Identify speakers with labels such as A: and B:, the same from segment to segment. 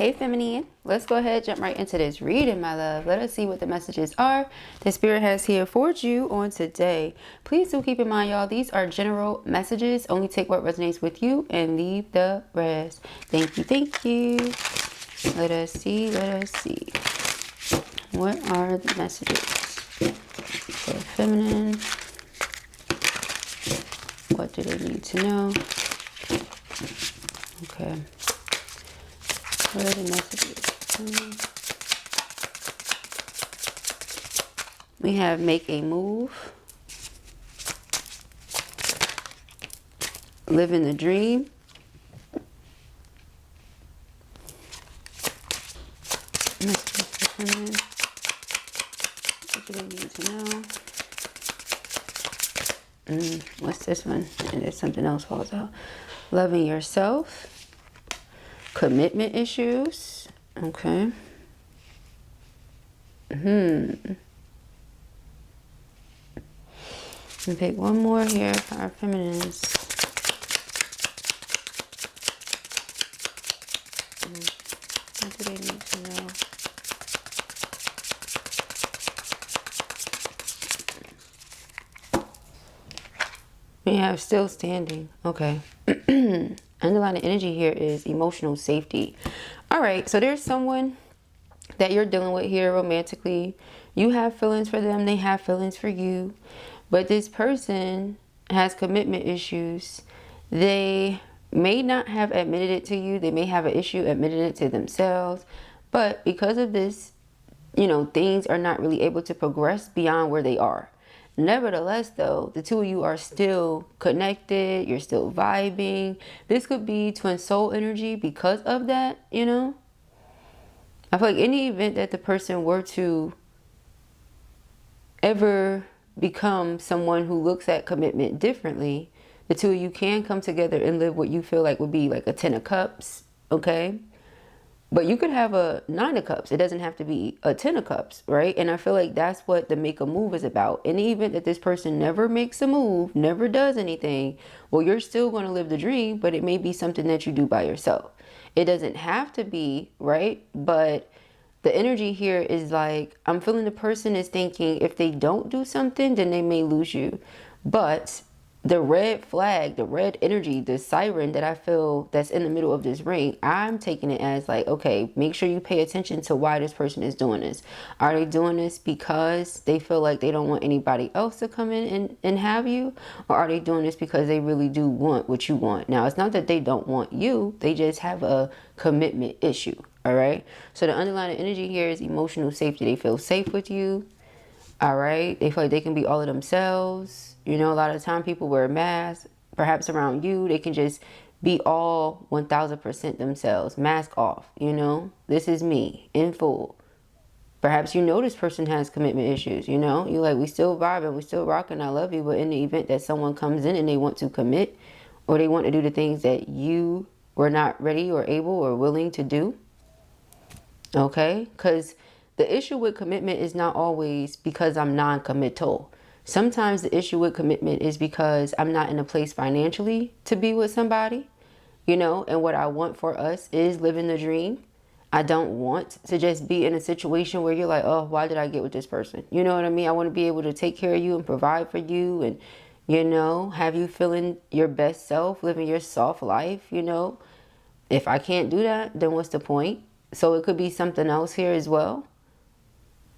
A: Hey feminine, let's go ahead, jump right into this reading, my love. Let us see what the messages are the spirit has here for you on today. Please do keep in mind, y'all, these are general messages. Only take what resonates with you and leave the rest. Thank you, thank you. Let us see. What are the messages for feminine? What do they need to know? Okay. What are the messages? We have make a move, living the dream, messages for feminine. What do they need to know? What's this one? And there's something else falls out. Loving yourself. Commitment issues. Okay. Let me pick one more here for our feminines. What do they need to know? We have still standing. Okay. Underlying energy here is emotional safety. All right, so there's someone that you're dealing with here romantically. You have feelings for them, they have feelings for you, but this person has commitment issues. They may not have admitted it to you. They may have an issue admitting it to themselves, but because of this, you know, things are not really able to progress beyond where they are. Nevertheless, though, the two of you are still connected. You're still vibing. This could be twin soul energy because of that, you know. I feel like any event that the person were to ever become someone who looks at commitment differently, the two of you can come together and live what you feel like would be like a 10 of cups, okay? But you could have a 9 of cups. It doesn't have to be a 10 of cups, right? And I feel like that's what the make a move is about. In the event that this person never makes a move, never does anything, well, you're still going to live the dream, but it may be something that you do by yourself. It doesn't have to be, right? But the energy here is like, I'm feeling the person is thinking if they don't do something, then they may lose you. But the red flag, the red energy, the siren that I feel that's in the middle of this ring, I'm taking it as like, okay, make sure you pay attention to why this person is doing this. Are they doing this because they feel like they don't want anybody else to come in and have you? Or are they doing this because they really do want what you want? Now, it's not that they don't want you. They just have a commitment issue. All right. So the underlying energy here is emotional safety. They feel safe with you. All right. They feel like they can be all of themselves. You know, a lot of the time people wear masks, perhaps around you, they can just be all 1000% themselves, mask off. You know, this is me in full. Perhaps you know this person has commitment issues. You know, you're like, we still vibing, we still rocking, I love you. But in the event that someone comes in and they want to commit, or they want to do the things that you were not ready or able or willing to do. Okay, because the issue with commitment is not always because I'm non-committal. Sometimes the issue with commitment is because I'm not in a place financially to be with somebody, you know, and what I want for us is living the dream. I don't want to just be in a situation where you're like, oh, why did I get with this person? You know what I mean? I want to be able to take care of you and provide for you and, you know, have you feeling your best self, living your soft life, you know. If I can't do that, then what's the point? So it could be something else here as well.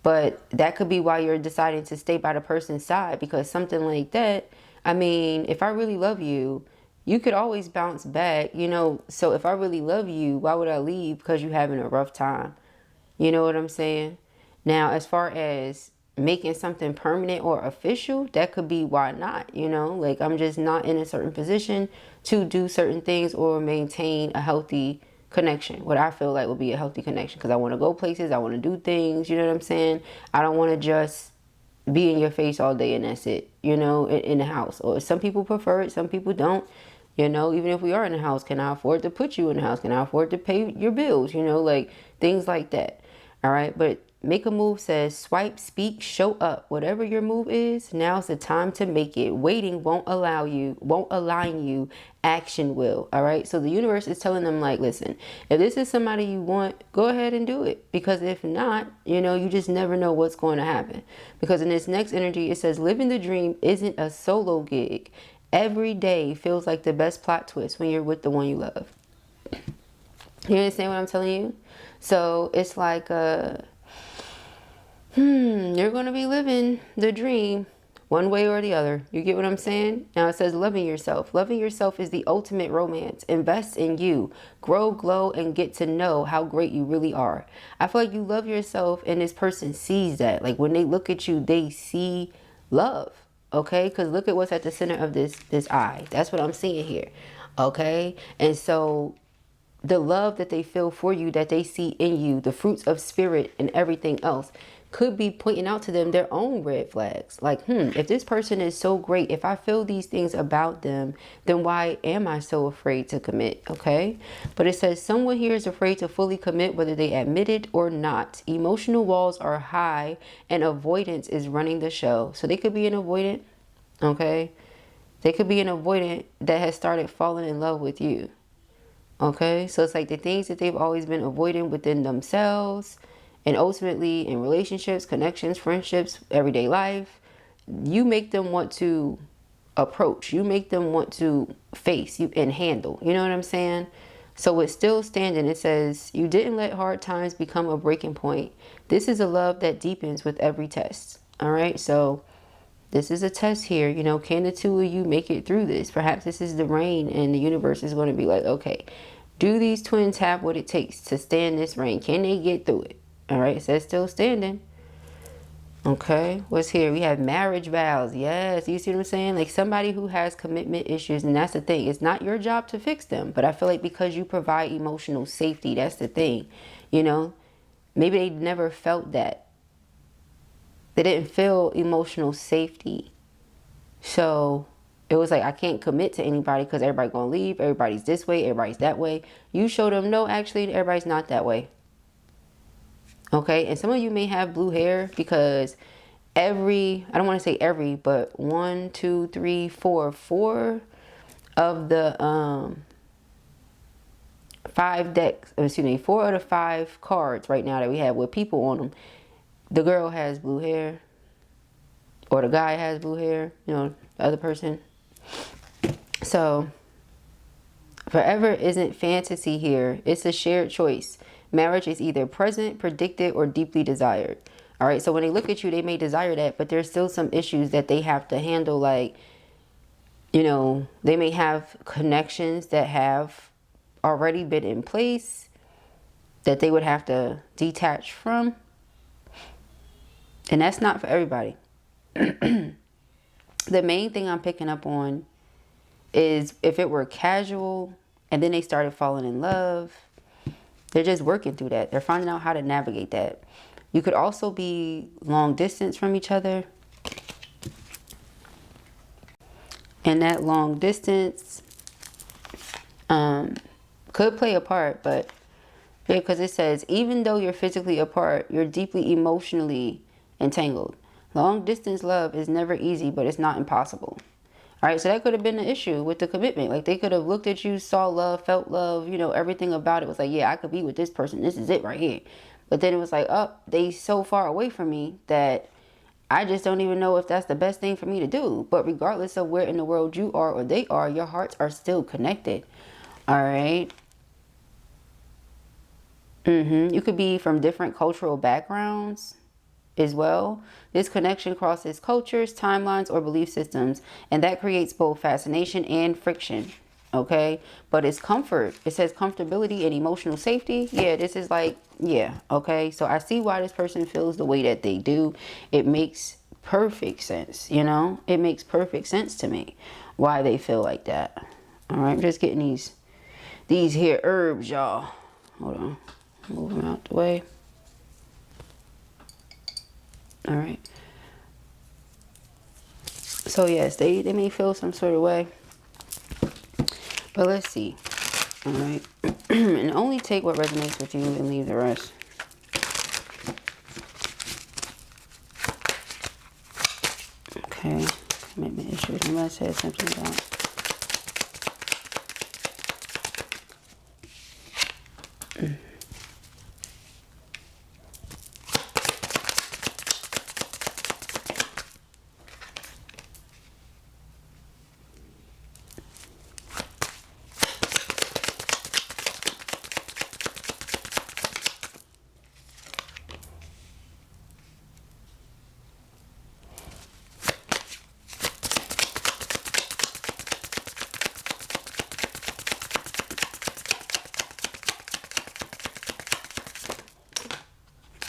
A: But that could be why you're deciding to stay by the person's side, because something like that, I mean, if I really love you, you could always bounce back, you know. So if I really love you, why would I leave because you're having a rough time? You know what I'm saying? Now, as far as making something permanent or official, that could be why not, you know. Like, I'm just not in a certain position to do certain things or maintain a healthy connection, what I feel like will be a healthy connection, because I want to go places, I want to do things, you know what I'm saying? I don't want to just be in your face all day and that's it, you know, in the house. Or some people prefer it, some people don't, you know. Even if we are in the house, can I afford to put you in the house? Can I afford to pay your bills? You know, like things like that. All right. But make a move says swipe, speak, show up. Whatever your move is, now's the time to make it. Waiting won't align you. Action will. All right. So the universe is telling them, like, listen, if this is somebody you want, go ahead and do it. Because if not, you know, you just never know what's going to happen. Because in this next energy, it says living the dream isn't a solo gig. Every day feels like the best plot twist when you're with the one you love. You understand what I'm telling you? So it's like, you're going to be living the dream one way or the other. You get what I'm saying? Now it says loving yourself. Loving yourself is the ultimate romance. Invest in you. Grow, glow, and get to know how great you really are. I feel like you love yourself and this person sees that. Like when they look at you, they see love. Okay? Because look at what's at the center of this eye. That's what I'm seeing here. Okay? And so the love that they feel for you, that they see in you, the fruits of spirit and everything else, could be pointing out to them their own red flags. Like, if this person is so great, if I feel these things about them, then why am I so afraid to commit? Okay. But it says someone here is afraid to fully commit, whether they admit it or not. Emotional walls are high and avoidance is running the show. So they could be an avoidant. Okay. They could be an avoidant that has started falling in love with you. Okay, so it's like the things that they've always been avoiding within themselves and ultimately in relationships, connections, friendships, everyday life, you make them want to approach. You make them want to face you and handle. You know what I'm saying? So it's still standing. It says, you didn't let hard times become a breaking point. This is a love that deepens with every test. All right, so this is a test here. You know, can the two of you make it through this? Perhaps this is the rain and the universe is going to be like, okay, do these twins have what it takes to stand this rain? Can they get through it? All right, it says still standing. Okay, what's here? We have marriage vows. Yes, you see what I'm saying? Like somebody who has commitment issues, and that's the thing. It's not your job to fix them, but I feel like because you provide emotional safety, that's the thing. You know, maybe they never felt that. They didn't feel emotional safety. So it was like, I can't commit to anybody because everybody's going to leave. Everybody's this way. Everybody's that way. You show them, no, actually, everybody's not that way. Okay. And some of you may have blue hair because I don't want to say every, but 4 of the 5 decks, 4 of the 5 cards right now that we have with people on them, the girl has blue hair or the guy has blue hair, you know, the other person. So forever isn't fantasy here. It's a shared choice. Marriage is either present, predicted, or deeply desired. All right. So when they look at you, they may desire that, but there's still some issues that they have to handle. Like, you know, they may have connections that have already been in place that they would have to detach from. And that's not for everybody. The main thing I'm picking up on is if it were casual and then they started falling in love, they're just working through that. They're finding out how to navigate that. You could also be long distance from each other. And that long distance could play a part, but yeah, because it says, even though you're physically apart, you're deeply emotionally entangled. Long distance love is never easy, but it's not impossible. All right, so that could have been the issue with the commitment. Like they could have looked at you, saw love, felt love, you know, everything about it was like, yeah, I could be with this person. This is it right here. But then it was like, oh, they so far away from me that I just don't even know if that's the best thing for me to do. But regardless of where in the world you are or they are, your hearts are still connected. All right. You could be from different cultural backgrounds as well. This connection crosses cultures, timelines, or belief systems, and that creates both fascination and friction. Okay, but it's comfort. It says comfortability and emotional safety. Yeah, this is like, yeah, okay. So I see why this person feels the way that they do. It makes perfect sense, you know. It makes perfect sense to me why they feel like that. All right, I'm just getting these here herbs, y'all. Hold on, move them out the way. All right. So yes, they may feel some sort of way. But let's see. All right. And only take what resonates with you and leave the rest. commitment issues. You must have something about.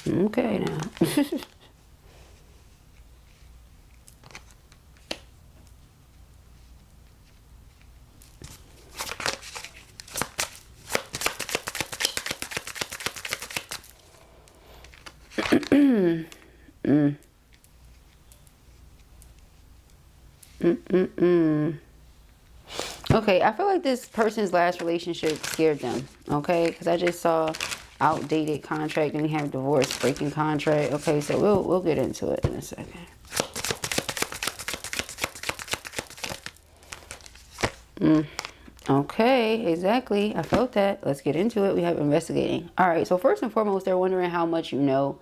A: Okay, now. Okay, I feel like this person's last relationship scared them, okay? Because I just saw outdated contract, and we have divorce, breaking contract. Okay, so we'll get into it in a second. Okay, exactly. I felt that. Let's get into it. We have investigating. All right, so first and foremost, they're wondering how much you know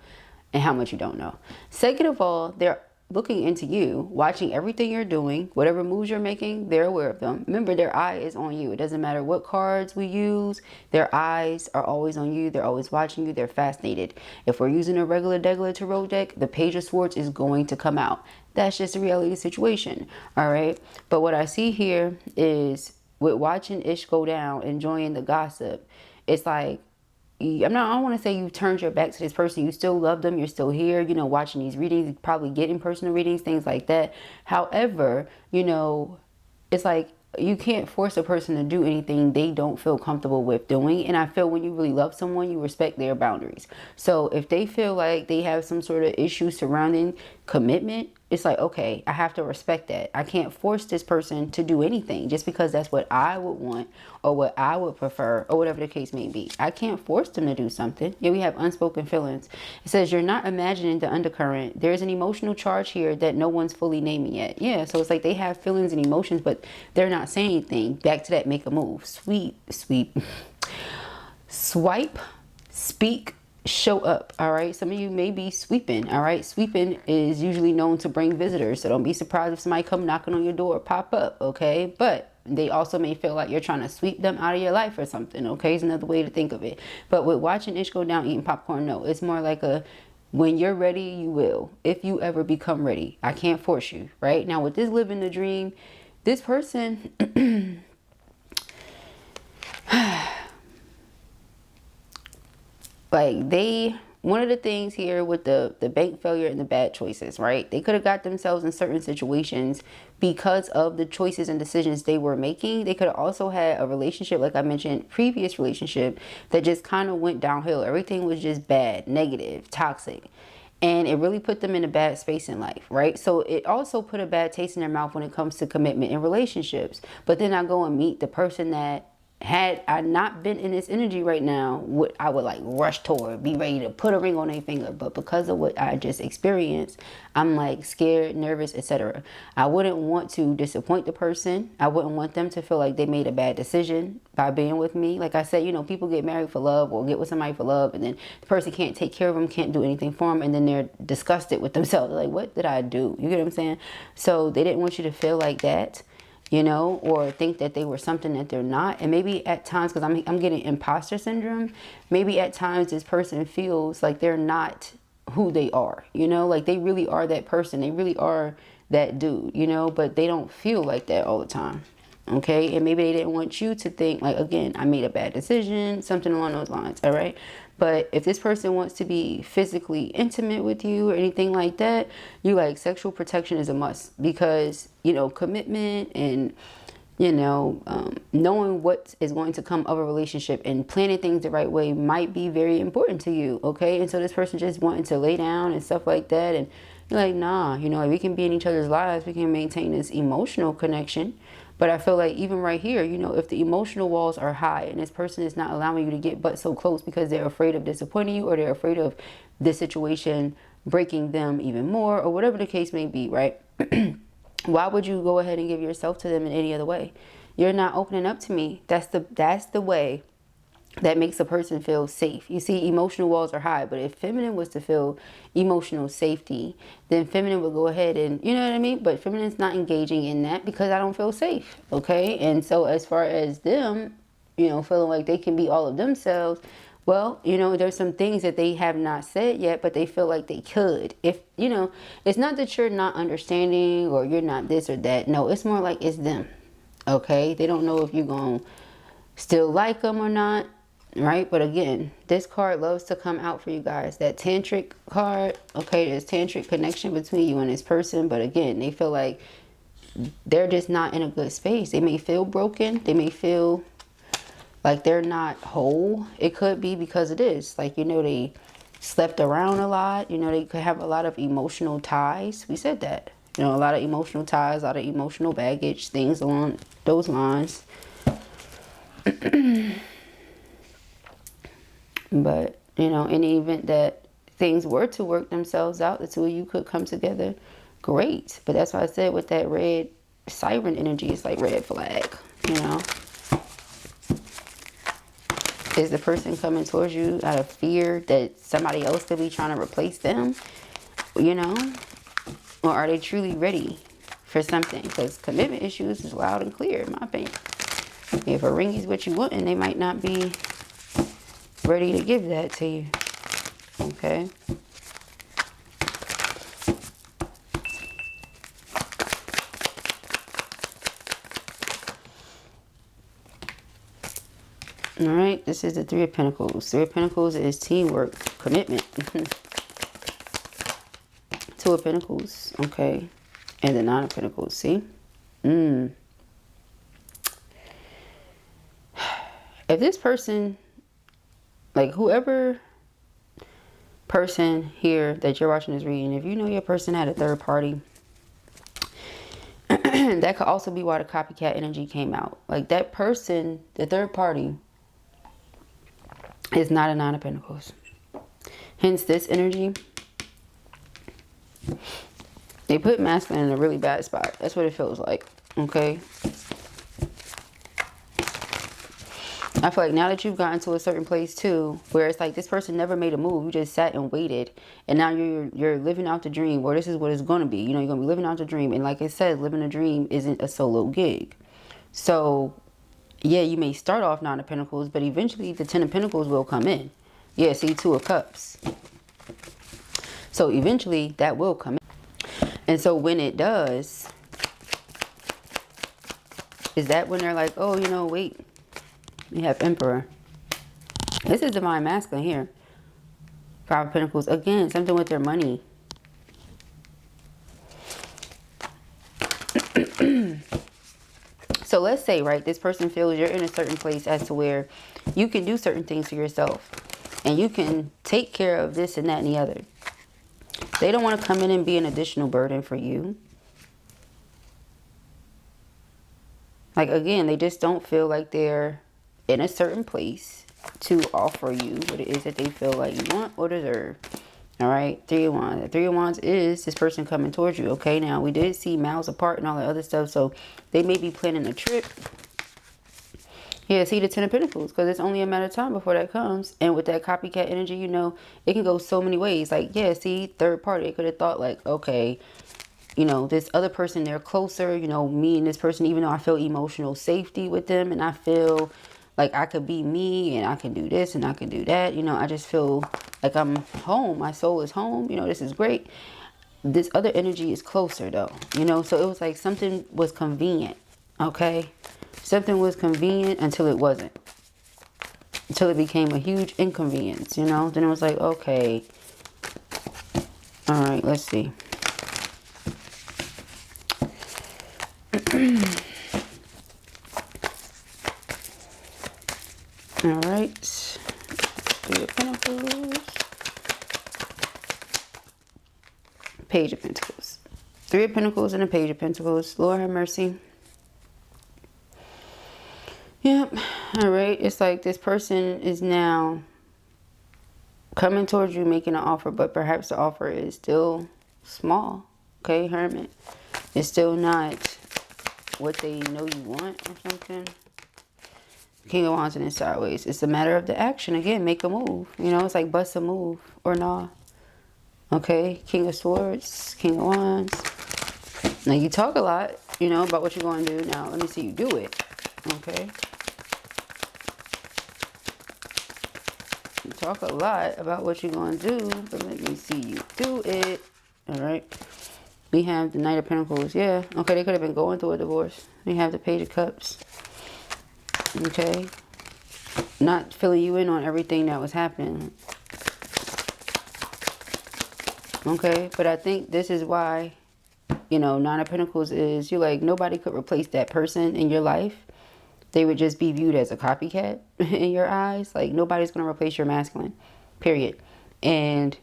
A: and how much you don't know. Second of all, they're looking into you, watching everything you're doing, whatever moves you're making, they're aware of them. Remember, their eye is on you. It doesn't matter what cards we use, their eyes are always on you. They're always watching you. They're fascinated. If we're using a regular tarot deck, the Page of Swords is going to come out. That's just a reality situation. All right. But what I see here is with watching Ish go down, enjoying the gossip, it's like, I don't want to say you turned your back to this person. You still love them. You're still here, you know, watching these readings, probably getting personal readings, things like that. However, you know, it's like you can't force a person to do anything they don't feel comfortable with doing. And I feel when you really love someone, you respect their boundaries. So if they feel like they have some sort of issue surrounding commitment, it's like, okay, I have to respect that. I can't force this person to do anything just because that's what I would want or what I would prefer or whatever the case may be. I can't force them to do something. Yeah, we have unspoken feelings. It says you're not imagining the undercurrent. There's an emotional charge here that no one's fully naming yet. Yeah, so it's like they have feelings and emotions, but they're not saying anything. Back to that, make a move. Sweep, swipe, speak, show up. All right, some of you may be sweeping. All right, sweeping is usually known to bring visitors, so don't be surprised if somebody come knocking on your door, pop up. Okay, but they also may feel like you're trying to sweep them out of your life or something. Okay, is another way to think of it. But with watching Ish go down eating popcorn, no, it's more like a when you're ready, you will. If you ever become ready, I can't force you. Right now, with this living the dream, this person like one of the things here with the bank failure and the bad choices, right? They could have got themselves in certain situations because of the choices and decisions they were making. They could have also had a relationship, like I mentioned, previous relationship that just kind of went downhill. Everything was just bad, negative, toxic. And it really put them in a bad space in life, right? So it also put a bad taste in their mouth when it comes to commitment in relationships. But then I go and meet the person that had I not been in this energy right now, I would like rush toward, be ready to put a ring on their finger. But because of what I just experienced, I'm like scared, nervous, etc. I wouldn't want to disappoint the person. I wouldn't want them to feel like they made a bad decision by being with me. Like I said, you know, people get married for love or get with somebody for love, and then the person can't take care of them, can't do anything for them, and then they're disgusted with themselves. They're like, what did I do? You get what I'm saying? So they didn't want you to feel like that, you know, or think that they were something that they're not. And maybe at times, because I'm getting imposter syndrome, maybe at times this person feels like they're not who they are, you know, like they really are that person. They really are that dude, you know, but they don't feel like that all the time. Okay, and maybe they didn't want you to think like, again, I made a bad decision, something along those lines. All right. But if this person wants to be physically intimate with you or anything like that, you like sexual protection is a must, because, you know, commitment and, you know, knowing what is going to come of a relationship and planning things the right way might be very important to you. Okay. And so this person just wanting to lay down and stuff like that. And you're like, nah, you know, like we can be in each other's lives. We can maintain this emotional connection. But I feel like even right here, you know, if the emotional walls are high and this person is not allowing you to get but so close because they're afraid of disappointing you, or they're afraid of this situation breaking them even more, or whatever the case may be, right? Why would you go ahead and give yourself to them in any other way? You're not opening up to me. That's the way that makes a person feel safe. You see, emotional walls are high, but if feminine was to feel emotional safety, then feminine would go ahead and, you know what I mean? But feminine's not engaging in that because I don't feel safe, okay? And so as far as them, you know, feeling like they can be all of themselves, well, you know, there's some things that they have not said yet, but they feel like they could. If, you know, it's not that you're not understanding or you're not this or that. No, it's more like it's them, okay? They don't know if you're going to still like them or not, right? But again, this card loves to come out for you guys. That tantric card, okay, there's tantric connection between you and this person. But again, they feel like they're just not in a good space. They may feel broken. They may feel like they're not whole. It could be because it is. Like, you know, they slept around a lot. You know, they could have a lot of emotional ties. We said that. You know, a lot of emotional ties, a lot of emotional baggage, things along those lines. But, you know, in the event that things were to work themselves out, the two of you could come together, great. But that's why I said with that red siren energy, it's like red flag, you know. Is the person coming towards you out of fear that somebody else could be trying to replace them, you know? Or are they truly ready for something? Because commitment issues is loud and clear, in my opinion. If a ring is what you want, and they might not be ready to give that to you, okay? All right, this is the Three of Pentacles. Three of Pentacles is teamwork, commitment. Two of Pentacles, okay? And the Nine of Pentacles, see? If this person, like whoever person here that you're watching this reading, if you know your person had a third party, that could also be why the copycat energy came out. Like that person, the third party, is not a Nine of Pentacles. Hence this energy. They put masculine in a really bad spot. That's what it feels like. Okay. I feel like now that you've gotten to a certain place too, where it's like this person never made a move. You just sat and waited. And now you're living out the dream, or this is what it's going to be. You know, you're going to be living out the dream. And like I said, living a dream isn't a solo gig. So yeah, you may start off Nine of Pentacles, but eventually the Ten of Pentacles will come in. Yeah, see, Two of Cups. So eventually that will come in. And so when it does, is that when they're like, oh, you know, wait, we have Emperor. This is Divine Masculine here. Five of Pentacles. Again, something with their money. So let's say, right, this person feels you're in a certain place as to where you can do certain things for yourself. And you can take care of this and that and the other. They don't want to come in and be an additional burden for you. Like, again, they just don't feel like they're in a certain place to offer you what it is that they feel like you want or deserve. All right, Three of Wands. The Three of Wands is this person coming towards you. Okay, now we did see miles apart and all that other stuff, so they may be planning a trip. Yeah, see the Ten of Pentacles, because it's only a matter of time before that comes. And with that copycat energy, you know, it can go so many ways. Like, yeah, see, third party, it could have thought like, okay, you know, this other person, they're closer, you know, me and this person, even though I feel emotional safety with them and I feel like I could be me and I can do this and I can do that. You know, I just feel like I'm home. My soul is home. You know, this is great. This other energy is closer though, you know, so it was like something was convenient. Okay. Something was convenient until it wasn't. Until it became a huge inconvenience, you know. Then it was like, okay. All right, let's see. All right. Three of Pentacles. Page of Pentacles. Three of Pentacles and a Page of Pentacles. Lord have mercy. Yep. All right. It's like this person is now coming towards you, making an offer, but perhaps the offer is still small. Okay, Hermit. It's still not what they know you want or something. King of Wands and it's sideways. It's a matter of the action. Again, make a move. You know, it's like bust a move or nah. Okay, King of Swords, King of Wands. Now you talk a lot, you know, about what you're going to do. Now let me see you do it. Okay. You talk a lot about what you're going to do, but let me see you do it. All right. We have the Knight of Pentacles. Yeah. Okay, they could have been going through a divorce. We have the Page of Cups. Okay. Not filling you in on everything that was happening. Okay. But I think this is why, you know, Nine of Pentacles is, you're like, nobody could replace that person in your life. They would just be viewed as a copycat in your eyes. Like, nobody's going to replace your masculine. Period. And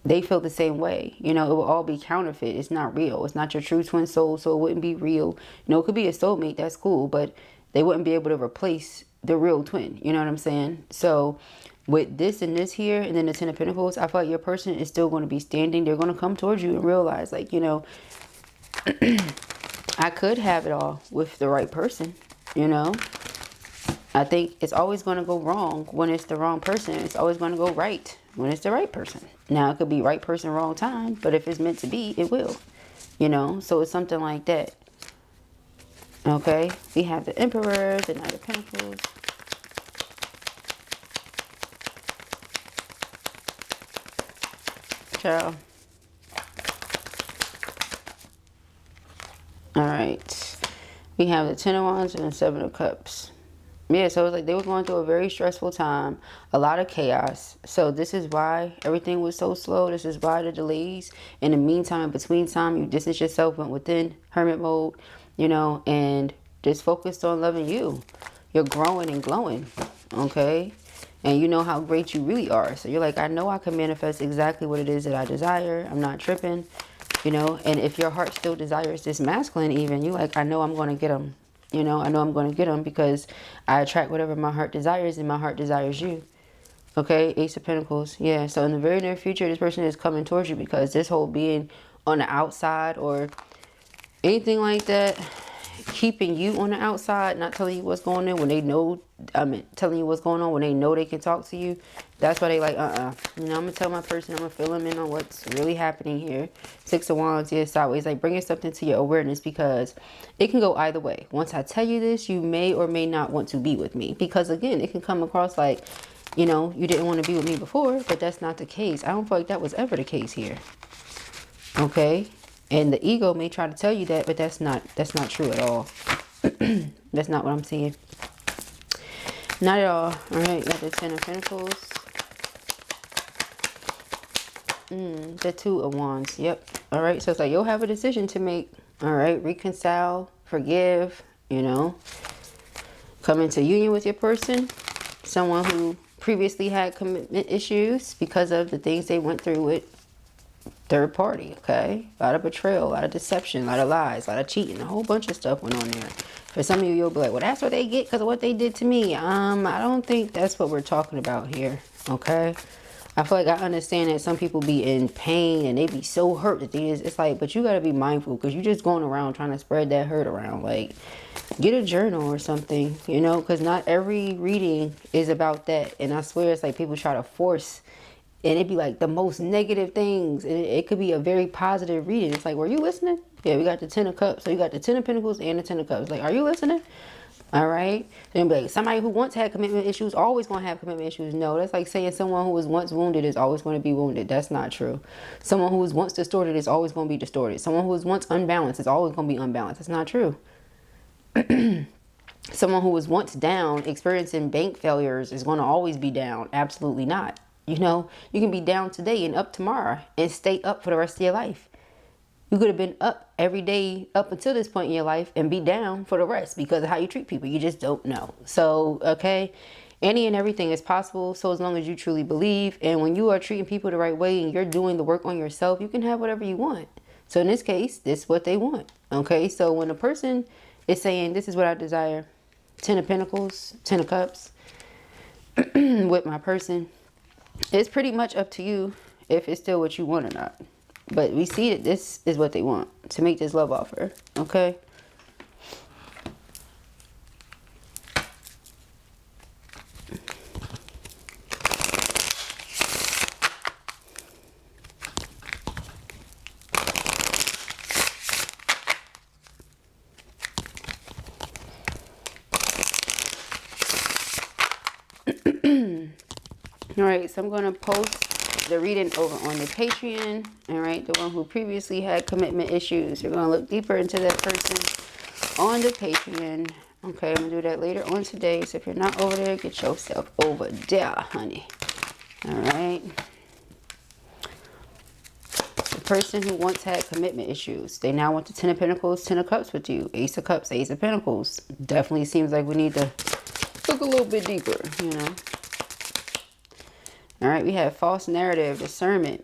A: they feel the same way. You know, it will all be counterfeit. It's not real. It's not your true twin soul, so it wouldn't be real. You know, it could be a soulmate. That's cool. But they wouldn't be able to replace the real twin. You know what I'm saying? So with this and this here, and then the Ten of Pentacles, I feel like your person is still going to be standing. They're going to come towards you and realize, like, you know, I could have it all with the right person. You know, I think it's always going to go wrong when it's the wrong person. It's always going to go right when it's the right person. Now, it could be right person, wrong time, but if it's meant to be, it will. You know, so it's something like that. Okay, we have the Emperor, the Knight of Pentacles. Ciao. All right. We have the Ten of Wands and the Seven of Cups. Yeah, so it's like they were going through a very stressful time, a lot of chaos. So this is why everything was so slow. This is why the delays. In the meantime, between time, you distance yourself, went within hermit mode, you know, and just focused on loving you. You're growing and glowing, okay? And you know how great you really are. So you're like, I know I can manifest exactly what it is that I desire. I'm not tripping. You know, and if your heart still desires this masculine even, you like, I know I'm going to get them. You know, I know I'm going to get them because I attract whatever my heart desires and my heart desires you. Okay, Ace of Pentacles. Yeah, so in the very near future, this person is coming towards you because this whole being on the outside or anything like that, keeping you on the outside, not telling you what's going on when they know, telling you what's going on when they know they can talk to you. That's why they like, you know, I'm going to tell my person, I'm going to fill them in on what's really happening here. Six of Wands, yeah, sideways, like bringing something to your awareness because it can go either way. Once I tell you this, you may or may not want to be with me because again, it can come across like, you know, you didn't want to be with me before, but that's not the case. I don't feel like that was ever the case here. Okay. And the ego may try to tell you that, but that's not true at all. That's not what I'm seeing. Not at all. All right, got the Ten of Pentacles. The Two of Wands. Yep. All right, so it's like you'll have a decision to make. All right, reconcile, forgive, you know. Come into union with your person. Someone who previously had commitment issues because of the things they went through with third party, okay? A lot of betrayal, a lot of deception, a lot of lies, a lot of cheating, a whole bunch of stuff went on there. For some of you, you'll be like, well, that's what they get because of what they did to me. I don't think that's what we're talking about here, okay? I feel like I understand that some people be in pain and they be so hurt that they just, it's like, but you got to be mindful because you're just going around trying to spread that hurt around. Like, get a journal or something, you know, because not every reading is about that. And I swear it's like people try to force. And it'd be like the most negative things. And it could be a very positive reading. It's like, were you listening? Yeah, we got the Ten of Cups. So you got the Ten of Pentacles and the Ten of Cups. Like, are you listening? All right. Then be like, somebody who once had commitment issues always going to have commitment issues. No, that's like saying someone who was once wounded is always going to be wounded. That's not true. Someone who was once distorted is always going to be distorted. Someone who was once unbalanced is always going to be unbalanced. That's not true. Someone who was once down, experiencing bank failures is going to always be down. Absolutely not. You know, you can be down today and up tomorrow and stay up for the rest of your life. You could have been up every day up until this point in your life and be down for the rest because of how you treat people. You just don't know. So, okay, any and everything is possible. So as long as you truly believe and when you are treating people the right way and you're doing the work on yourself, you can have whatever you want. So in this case, this is what they want. Okay, so when a person is saying, this is what I desire, Ten of Pentacles, Ten of Cups, with my person, it's pretty much up to you if it's still what you want or not. But we see that this is what they want, to make this love offer, okay? All right, so I'm going to post the reading over on the Patreon. All right, the one who previously had commitment issues. You're going to look deeper into that person on the Patreon. Okay, I'm going to do that later on today. So if you're not over there, get yourself over there, honey. All right. The person who once had commitment issues, they now want the 10 of Pentacles, 10 of Cups with you. Ace of Cups, Ace of Pentacles. Definitely seems like we need to look a little bit deeper, you know. All right, we have false narrative, discernment.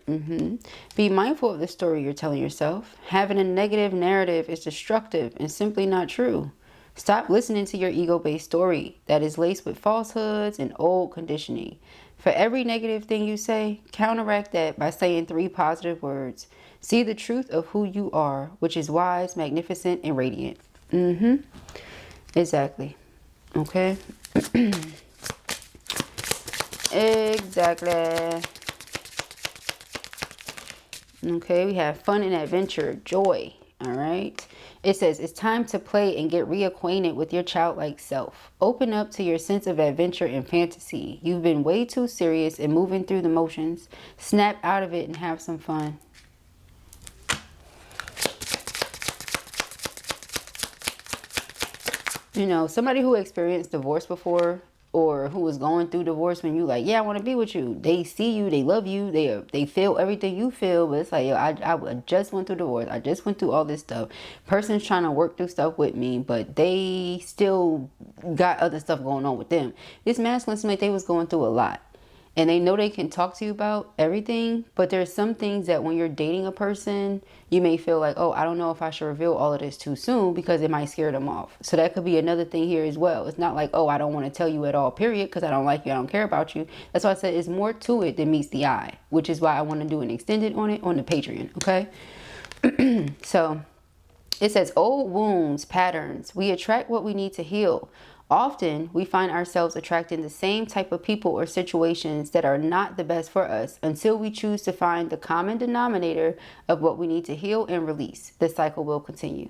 A: Be mindful of the story you're telling yourself. Having a negative narrative is destructive and simply not true. Stop listening to your ego-based story that is laced with falsehoods and old conditioning. For every negative thing you say, counteract that by saying 3 positive words. See the truth of who you are, which is wise, magnificent, and radiant. Exactly. Okay. Exactly. Okay, we have fun and adventure, joy. All right. It says it's time to play and get reacquainted with your childlike self. Open up to your sense of adventure and fantasy. You've been way too serious and moving through the motions. Snap out of it and have some fun. You know, somebody who experienced divorce before, or who was going through divorce, when you like, yeah, I want to be with you. They see you, they love you, they feel everything you feel, but it's like, yo, I just went through divorce. I just went through all this stuff. Person's trying to work through stuff with me, but they still got other stuff going on with them. This masculine seemed like they was going through a lot. And they know they can talk to you about everything, but there's some things that when you're dating a person, you may feel like, oh, I don't know if I should reveal all of this too soon because it might scare them off. So that could be another thing here as well. It's not like, oh, I don't want to tell you at all, period, because I don't like you, I don't care about you. That's why I said it's more to it than meets the eye, which is why I want to do an extended on it on the Patreon, okay? So it says old wounds, patterns. We attract what we need to heal. Often, we find ourselves attracting the same type of people or situations that are not the best for us until we choose to find the common denominator of what we need to heal and release. The cycle will continue.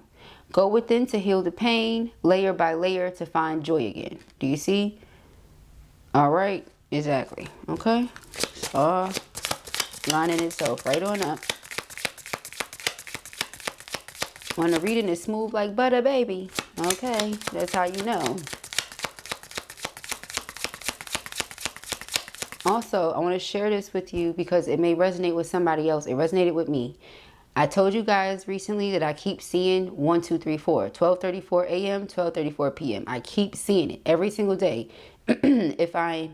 A: Go within to heal the pain, layer by layer to find joy again. Do you see? All right, exactly. Okay, so lining itself right on up. When the reading is smooth like butter, baby. Okay, that's how you know. Also, I want to share this with you because it may resonate with somebody else. It resonated with me. I told you guys recently that I keep seeing 1, 2, 3, 4, 12:34 a.m., 12:34 p.m. I keep seeing it every single day. If I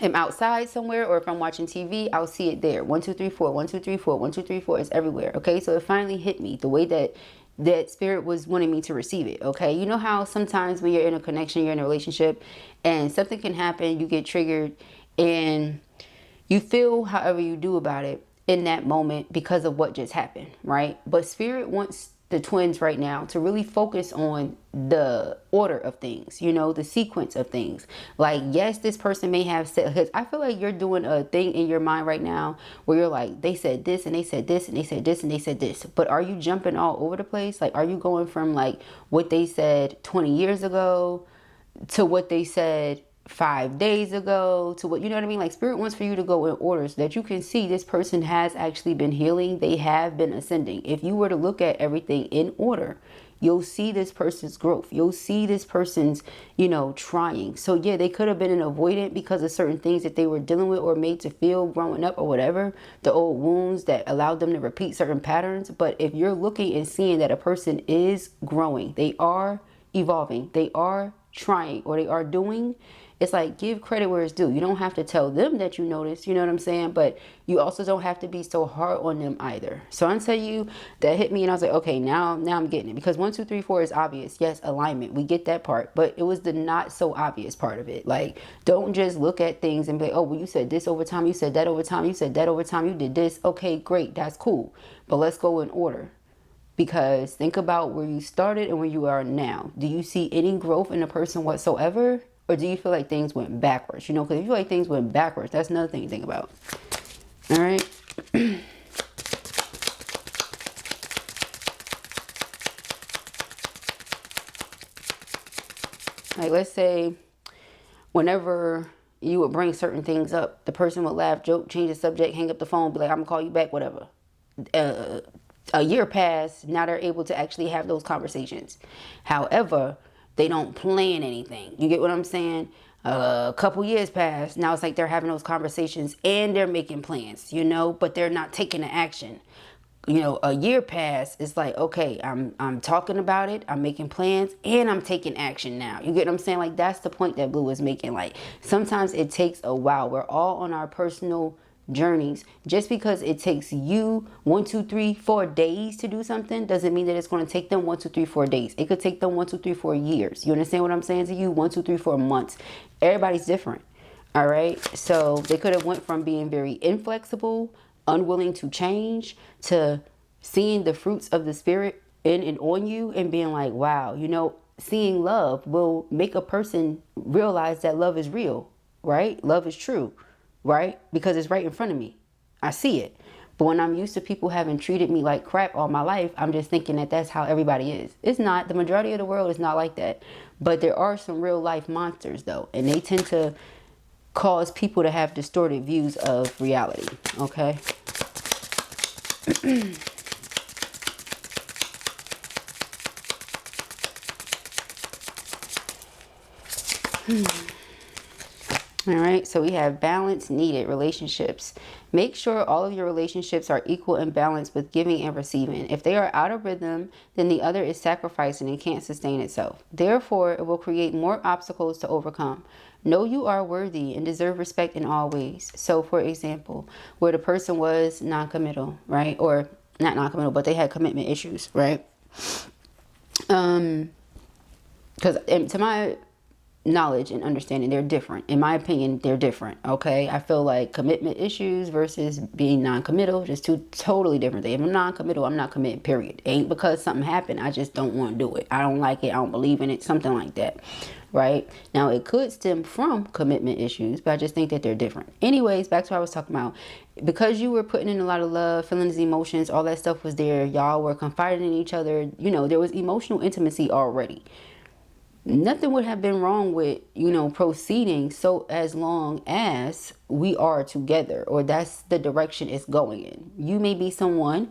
A: am outside somewhere or if I'm watching TV, I'll see it there. 1, 2, 3, 4, 1, 2, 3, 4, 1, 2, 3, 4. It's everywhere. Okay, so it finally hit me the way that spirit was wanting me to receive it. Okay, you know how sometimes when you're in a connection, you're in a relationship, and something can happen, you get triggered, and you feel however you do about it in that moment because of what just happened, right? But spirit wants the twins right now to really focus on the order of things, you know, the sequence of things. Like, yes, this person may have said, because I feel like you're doing a thing in your mind right now where you're like, they said this and they said this and they said this and they said this, but are you jumping all over the place? Like, are you going from like what they said 20 years ago to what they said 5 days ago to what, you know what I mean? Like, spirit wants for you to go in order so that you can see this person has actually been healing. They have been ascending. If you were to look at everything in order, you'll see this person's growth. You'll see this person's, you know, trying. So yeah, they could have been an avoidant because of certain things that they were dealing with or made to feel growing up or whatever, the old wounds that allowed them to repeat certain patterns. But if you're looking and seeing that a person is growing, they are evolving, they are trying or they are doing, it's like, give credit where it's due. You don't have to tell them that you noticed, you know what I'm saying? But you also don't have to be so hard on them either. So I tell you, that hit me and I was like, okay, now I'm getting it. Because 1, 2, 3, 4 is obvious. Yes, alignment, we get that part. But it was the not so obvious part of it. Like, don't just look at things and be like, oh, well, you said this over time, you said that over time, you said that over time, you did this. Okay, great, that's cool. But let's go in order. Because think about where you started and where you are now. Do you see any growth in a person whatsoever? Or do you feel like things went backwards? You know, because if you feel like things went backwards, that's another thing to think about. All right. Like, let's say whenever you would bring certain things up, the person would laugh, joke, change the subject, hang up the phone, be like, I'm going to call you back, whatever. A year passed, now they're able to actually have those conversations. However, they don't plan anything. You get what I'm saying? A couple years passed, now it's like they're having those conversations and they're making plans, you know, but they're not taking the action. You know, a year passed, it's like, okay, I'm talking about it, I'm making plans, and I'm taking action now. You get what I'm saying? Like, that's the point that Blue is making. Like, sometimes it takes a while. We're all on our personal journeys. Just because it takes you 1, 2, 3, 4 days to do something doesn't mean that it's going to take them 1, 2, 3, 4 days. It could take them 1, 2, 3, 4 years. You understand what I'm saying to you? 1, 2, 3, 4 months. Everybody's different. All right. So they could have went from being very inflexible, unwilling to change, to seeing the fruits of the spirit in and on you and being like, wow, you know, seeing love will make a person realize that love is real, right? Love is true. Right? Because it's right in front of me. I see it. But when I'm used to people having treated me like crap all my life, I'm just thinking that that's how everybody is. It's not. The majority of the world is not like that. But there are some real life monsters, though. And they tend to cause people to have distorted views of reality. Okay? All right, so we have balance needed relationships. Make sure all of your relationships are equal and balanced with giving and receiving. If they are out of rhythm, then the other is sacrificing and can't sustain itself. Therefore, it will create more obstacles to overcome. Know you are worthy and deserve respect in all ways. So, for example, where the person was non-committal, right? Or not non-committal, but they had commitment issues, right? Because to my knowledge and understanding, they're different. In my opinion, they're different. Okay, I feel like commitment issues versus being non-committal, just two totally different things. If I'm non-committal, I'm not committed, period. It ain't because something happened, I just don't want to do it. I don't like it, I don't believe in it, something like that. Right now, it could stem from commitment issues, but I just think that they're different. Anyways, back to what I was talking about. Because you were putting in a lot of love, feelings, emotions, all that stuff was there. Y'all were confiding in each other. You know, there was emotional intimacy already. Nothing would have been wrong with, you know, proceeding so as long as we are together, or that's the direction it's going in. You may be someone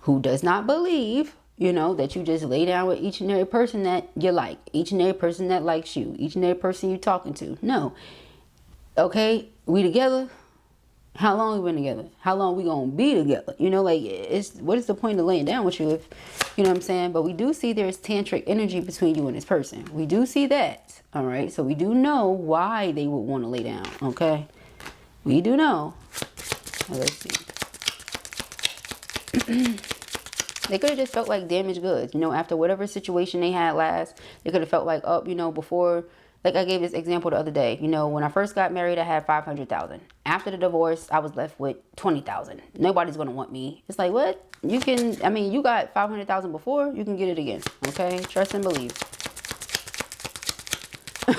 A: who does not believe, you know, that you just lay down with each and every person that you like, each and every person that likes you, each and every person you're talking to. No. Okay, we together. How long we been together? How long we gonna be together? You know, like, it's, what is the point of laying down with you if, you know what I'm saying? But we do see there's tantric energy between you and this person. We do see that. All right. So we do know why they would want to lay down. Okay. We do know. Let's see. They could have just felt like damaged goods, you know, after whatever situation they had last. They could have felt like, oh, you know, before, like I gave this example the other day, you know, when I first got married, I had 500,000. After the divorce, I was left with 20,000. Nobody's going to want me. It's like, what? You can, I mean, you got 500,000 before, you can get it again. Okay. Trust and believe.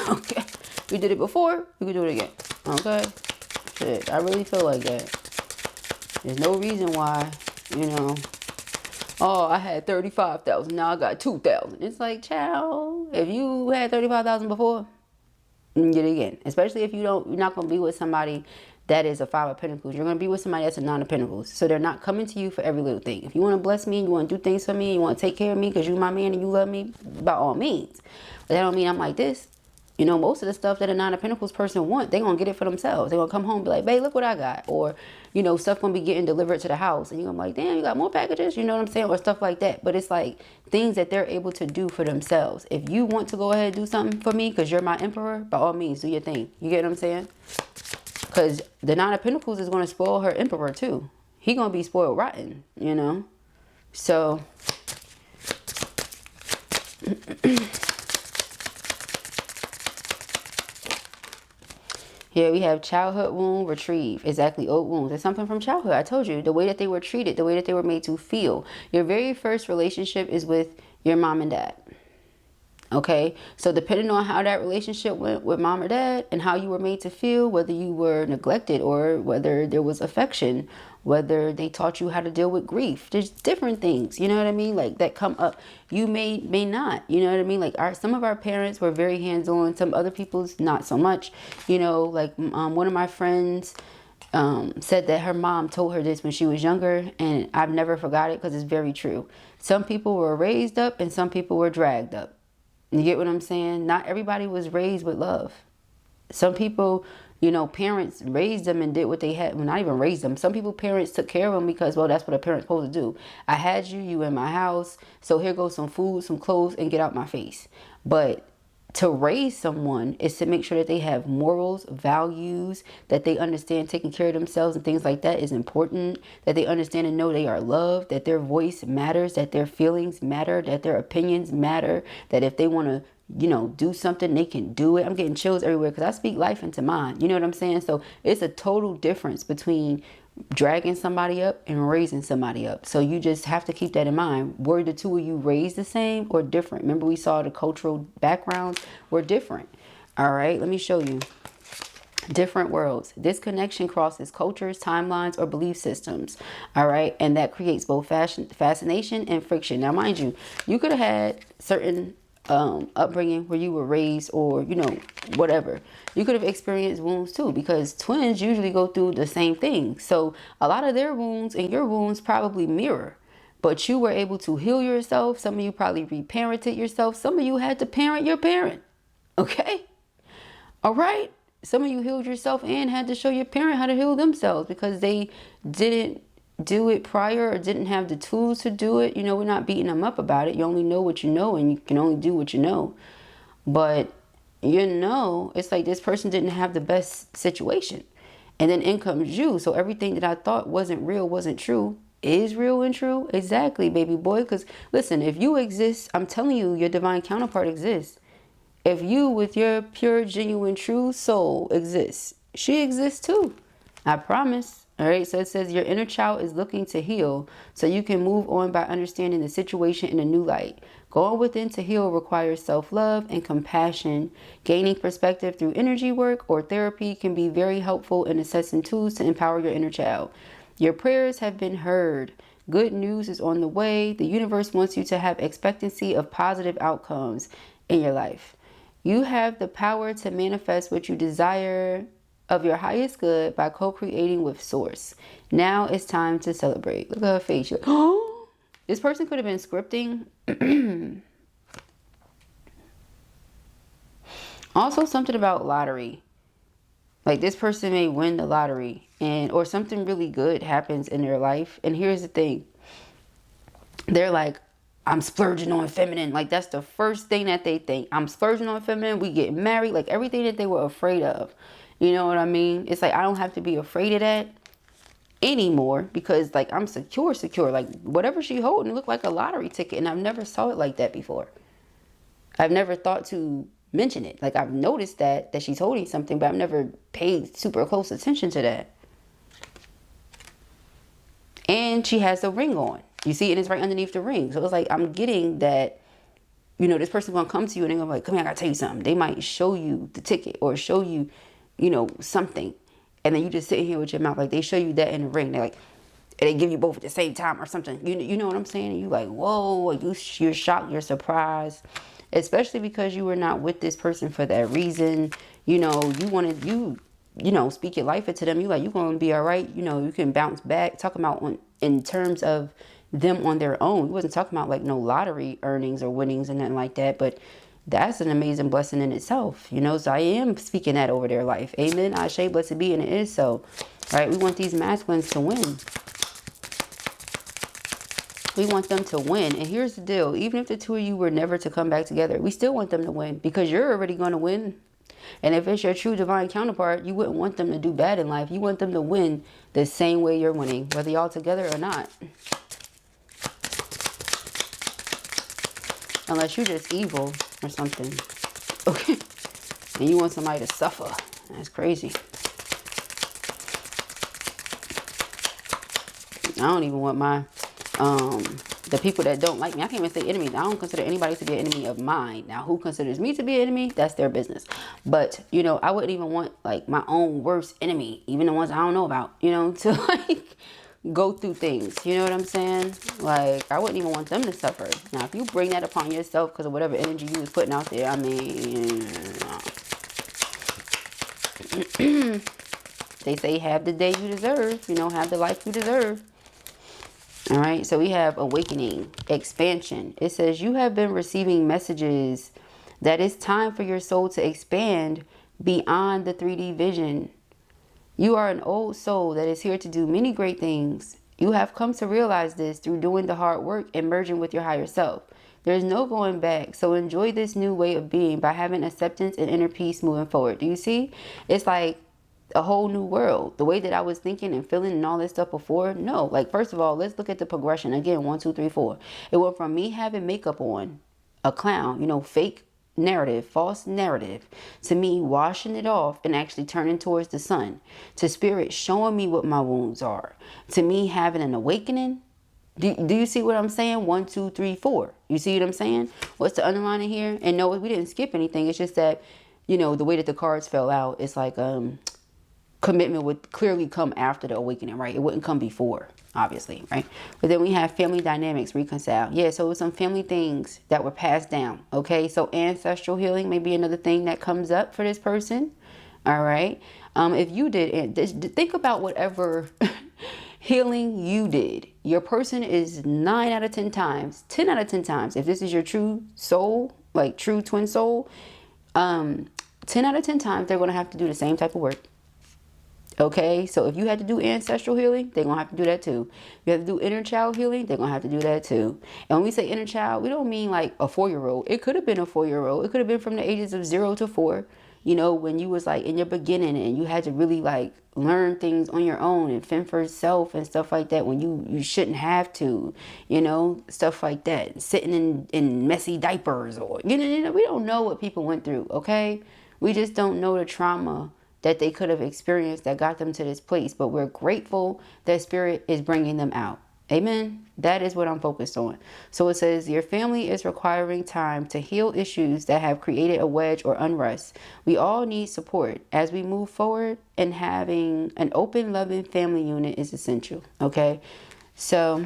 A: Okay. You did it before, you can do it again. Okay. Shit. I really feel like that. There's no reason why, you know, oh, I had 35,000. Now I got 2,000. It's like, child, if you had 35,000 before, you can get it again. Especially if you're not going to be with somebody that is a 5 of Pentacles. You're going to be with somebody that's a 9 of Pentacles. So they're not coming to you for every little thing. If you want to bless me and you want to do things for me, and you want to take care of me because you're my man and you love me, by all means. But that don't mean I'm like this. You know, most of the stuff that a Nine of Pentacles person want, they gonna get it for themselves. They gonna come home and be like, babe, look what I got. Or, you know, stuff gonna be getting delivered to the house. And you're gonna be like, damn, you got more packages? You know what I'm saying? Or stuff like that. But it's like things that they're able to do for themselves. If you want to go ahead and do something for me because you're my emperor, by all means, do your thing. You get what I'm saying? Because the Nine of Pentacles is gonna spoil her emperor too. He gonna be spoiled rotten, you know? So... Here we have childhood wound, retrieve. Exactly, old wounds. It's something from childhood. I told you, the way that they were treated, the way that they were made to feel. Your very first relationship is with your mom and dad. Okay, so depending on how that relationship went with mom or dad and how you were made to feel, whether you were neglected or whether there was affection, whether they taught you how to deal with grief, there's different things, you know what I mean, like that come up. You may not, you know what I mean, like some of our parents were very hands-on, some other people's not so much, you know, like one of my friends said that her mom told her this when she was younger, and I've never forgot it because it's very true. Some people were raised up and some people were dragged up. You get what I'm saying? Not everybody was raised with love. Some people, you know, parents raised them and did what they had. Well, not even raised them. Some people, parents took care of them because, well, that's what a parent's supposed to do. I had you, you in my house. So here goes some food, some clothes, and get out my face. But to raise someone is to make sure that they have morals, values, that they understand taking care of themselves and things like that is important, that they understand and know they are loved, that their voice matters, that their feelings matter, that their opinions matter, that if they want to, you know, do something, they can do it. I'm getting chills everywhere because I speak life into mine. You know what I'm saying? So it's a total difference between dragging somebody up and raising somebody up. So you just have to keep that in mind. Were the two of you raised the same or different? Remember, we saw the cultural backgrounds were different. All right, let me show you. Different worlds. This connection crosses cultures, timelines, or belief systems. All right, and that creates both fascination and friction. Now, mind you, you could have had certain upbringing where you were raised, or you know, whatever. You could have experienced wounds too, because twins usually go through the same thing. So a lot of their wounds and your wounds probably mirror, but you were able to heal yourself. Some of you probably reparented yourself. Some of you had to parent your parent. Okay, all right. Some of you healed yourself and had to show your parent how to heal themselves because they didn't do it prior or didn't have the tools to do it. You know, we're not beating them up about it. You only know what you know, and you can only do what you know. But you know, it's like this person didn't have the best situation, and then in comes you. So everything that I thought wasn't real, wasn't true, is real and true. Exactly, baby boy. Because listen, if you exist, I'm telling you, your divine counterpart exists. If you with your pure, genuine, true soul exists, she exists too. I promise. All right, so it says your inner child is looking to heal so you can move on by understanding the situation in a new light. Going within to heal requires self-love and compassion. Gaining perspective through energy work or therapy can be very helpful in assessing tools to empower your inner child. Your prayers have been heard. Good news is on the way. The universe wants you to have expectancy of positive outcomes in your life. You have the power to manifest what you desire of your highest good by co-creating with source. Now it's time to celebrate. Look at her face. Oh, this person could have been scripting. Also something about lottery. Like this person may win the lottery or something really good happens in their life. And here's the thing. They're like, I'm splurging on feminine. Like that's the first thing that they think. I'm splurging on feminine. We get married. Like everything that they were afraid of. You know what I mean? It's like, I don't have to be afraid of that anymore because like I'm secure. Like whatever she holding looked like a lottery ticket, and I've never saw it like that before. I've never thought to mention it. Like I've noticed that she's holding something, but I've never paid super close attention to that. And she has a ring on. You see, and it's right underneath the ring. So it's like, I'm getting that, you know, this person gonna come to you and they're gonna be like, come here, I gotta tell you something. They might show you the ticket or show you, you know, something. And then you just sitting here with your mouth. Like they show you that in the ring. They're like, and they give you both at the same time or something. You know what I'm saying? And you like, whoa, like you're shocked, you're surprised. Especially because you were not with this person for that reason. You know, you wanted, you know, speak your life into them. You like, you're going to be all right. You know, you can bounce back. Talking about in terms of them on their own. We wasn't talking about like no lottery earnings or winnings and nothing like that. But That's an amazing blessing in itself, you know. So I am speaking that over their life. Amen. Ashe, blessed be, and it is so. Right? We want these masculines to win. We want them to win. And here's the deal. Even if the two of you were never to come back together, we still want them to win, because you're already going to win. And if it's your true divine counterpart, you wouldn't want them to do bad in life. You want them to win the same way you're winning, whether y'all together or not. Unless you're just evil or something. Okay. And you want somebody to suffer. That's crazy. I don't even want my the people that don't like me. I can't even say enemy. I don't consider anybody to be an enemy of mine. Now, who considers me to be an enemy? That's their business. But, you know, I wouldn't even want like my own worst enemy, even the ones I don't know about, you know, to like go through things. You know what I'm saying? Like, I wouldn't even want them to suffer. Now, if you bring that upon yourself because of whatever energy you was putting out there, I mean, they say have the day you deserve, you know, have the life you deserve. All right, so we have awakening, expansion. It says you have been receiving messages that it's time for your soul to expand beyond the 3D vision. You are an old soul that is here to do many great things. You have come to realize this through doing the hard work and merging with your higher self. There's no going back, so enjoy this new way of being by having acceptance and inner peace moving forward. Do you see? It's like a whole new world. The way that I was thinking and feeling and all this stuff before, no. Like, first of all, let's look at the progression. Again, 1, 2, 3, 4. It went from me having makeup on, a clown, you know, fake narrative, false narrative, to me washing it off and actually turning towards the sun, to spirit showing me what my wounds are, to me having an awakening. Do you see what I'm saying? 1, 2, 3, 4. You see what I'm saying? What's the underlining here? And no, we didn't skip anything. It's just that, you know, the way that the cards fell out, it's like commitment would clearly come after the awakening, right? It wouldn't come before, obviously, right? But then we have family dynamics reconcile. Yeah, so it was some family things that were passed down, okay? So ancestral healing may be another thing that comes up for this person, all right? If you did, think about whatever healing you did. Your person is 9 out of 10 times, 10 out of 10 times, if this is your true soul, like true twin soul, 10 out of 10 times, they're going to have to do the same type of work. Okay, so if you had to do ancestral healing, they're going to have to do that too. If you have to do inner child healing, they're going to have to do that too. And when we say inner child, we don't mean like a 4-year-old. It could have been a 4-year-old. It could have been from the ages of 0 to 4, you know, when you was like in your beginning and you had to really like learn things on your own and fend for yourself and stuff like that when you shouldn't have to, you know, stuff like that. Sitting in messy diapers or, you know, we don't know what people went through, okay? We just don't know the trauma that they could have experienced that got them to this place. But we're grateful that spirit is bringing them out. Amen. That is what I'm focused on. So it says your family is requiring time to heal issues that have created a wedge or unrest. We all need support as we move forward, and having an open, loving family unit is essential. Okay. So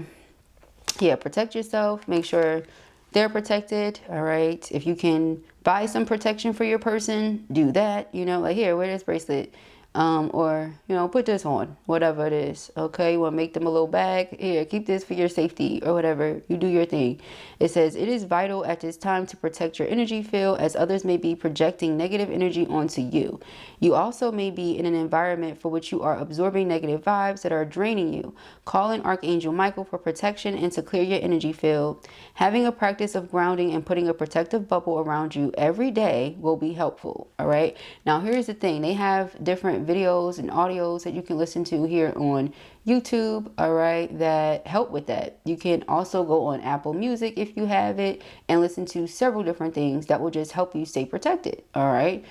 A: yeah, protect yourself. Make sure they're protected. All right. If you can buy some protection for your person, do that. You know, like here, wear this bracelet. Or, you know, put this on, whatever it is. Okay, you want to make them a little bag? Here, keep this for your safety or whatever. You do your thing. It says, it is vital at this time to protect your energy field, as others may be projecting negative energy onto you. You also may be in an environment for which you are absorbing negative vibes that are draining you. Call in Archangel Michael for protection and to clear your energy field. Having a practice of grounding and putting a protective bubble around you every day will be helpful. All right. Now, here's the thing. They have different videos and audios that you can listen to here on YouTube, all right, that help with that. You can also go on Apple Music if you have it and listen to several different things that will just help you stay protected, all right.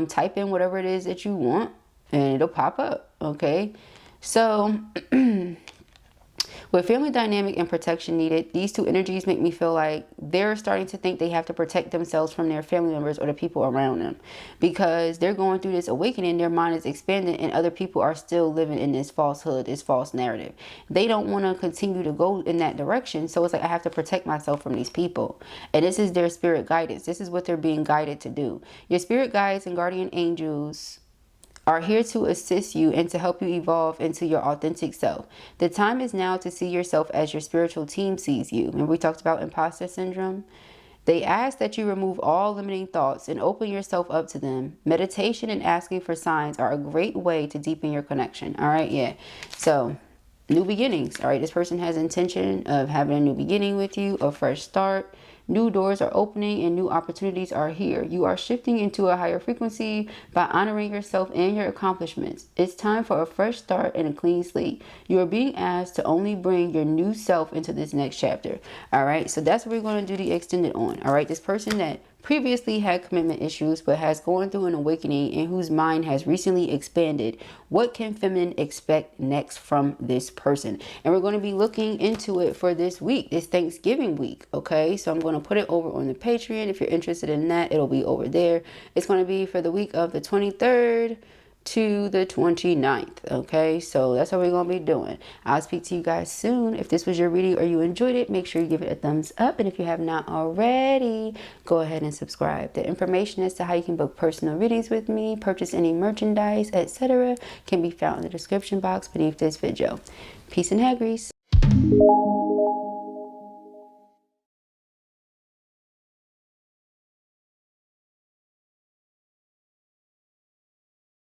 A: Type in whatever it is that you want and it'll pop up, okay. So with family dynamic and protection needed, these two energies make me feel like they're starting to think they have to protect themselves from their family members or the people around them, because they're going through this awakening. Their mind is expanding and other people are still living in this falsehood, this false narrative. They don't want to continue to go in that direction. So it's like, I have to protect myself from these people. And this is their spirit guidance. This is what they're being guided to do. Your spirit guides and guardian angels are here to assist you and to help you evolve into your authentic self. The time is now to see yourself as your spiritual team sees you. Remember we talked about imposter syndrome? They ask that you remove all limiting thoughts and open yourself up to them. Meditation and asking for signs are a great way to deepen your connection. All right, yeah. So, new beginnings. All right, this person has intention of having a new beginning with you, a fresh start. New doors are opening and new opportunities are here. You are shifting into a higher frequency by honoring yourself and your accomplishments. It's time for a fresh start and a clean slate. You are being asked to only bring your new self into this next chapter. All right, so that's what we're going to do the extended on. All right, this person that previously had commitment issues but has gone through an awakening and whose mind has recently expanded. What can feminine expect next from this person? And we're going to be looking into it for this week, this Thanksgiving week. Okay, so I'm going to put it over on the Patreon. If you're interested in that, it'll be over there. It's going to be for the week of the 23rd to the 29th. Okay, so that's what we're going to be doing. I'll speak to you guys soon. If this was your reading or you enjoyed it, make sure you give it a thumbs up, and if you have not already, go ahead and subscribe. The information as to how you can book personal readings with me, purchase any merchandise, etc., can be found in the description box beneath this video. Peace and hair grease.